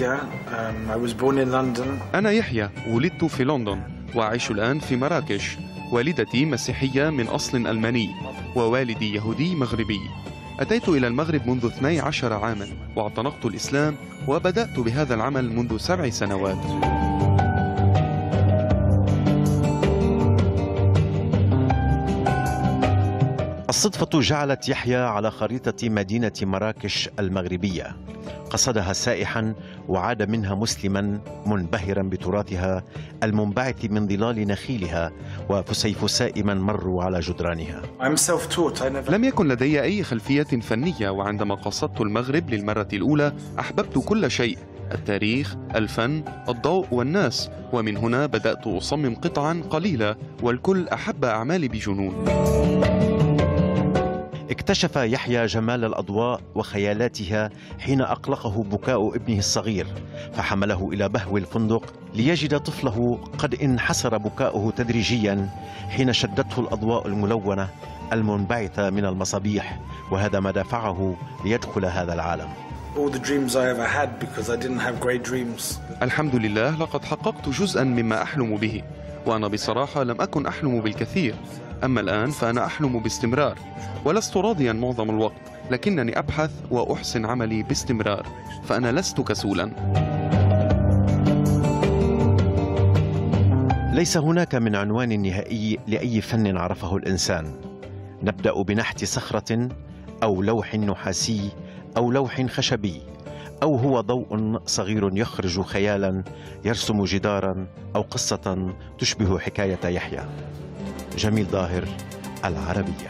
I was born in London. أنا يحيى، ولدت في لندن وأعيش الآن في مراكش. والدتي مسيحية من أصل ألماني ووالدي يهودي مغربي. أتيت إلى المغرب منذ 12 عاما واعتنقت الإسلام وبدأت بهذا العمل منذ 7 سنوات. الصدفة جعلت يحيى على خريطة مدينة مراكش المغربية، قصدها سائحا وعاد منها مسلما منبهرا بتراثها المنبعث من ظلال نخيلها وفسيفساء من مروا على جدرانها. لم يكن لدي أي خلفية فنية، وعندما قصدت المغرب للمرة الأولى أحببت كل شيء: التاريخ، الفن، الضوء والناس، ومن هنا بدأت أصمم قطعا قليلة والكل أحب أعمالي بجنون. اكتشف يحيى جمال الأضواء وخيالاتها حين أقلقه بكاء ابنه الصغير، فحمله إلى بهو الفندق ليجد طفله قد انحسر بكاؤه تدريجيا حين شدته الأضواء الملونة المنبعثة من المصابيح، وهذا ما دفعه ليدخل هذا العالم. الحمد لله، لقد حققت جزءا مما أحلم به، وأنا بصراحة لم أكن أحلم بالكثير. أما الآن فأنا أحلم باستمرار، ولست راضيا معظم الوقت، لكنني أبحث وأحسن عملي باستمرار، فأنا لست كسولا. ليس هناك من عنوان نهائي لأي فن عرفه الإنسان. نبدأ بنحت صخرة أو لوح نحاسي أو لوح خشبي، أو هو ضوء صغير يخرج خيالا يرسم جدارا أو قصة تشبه حكاية يحيى. جميل ظاهر، العربية.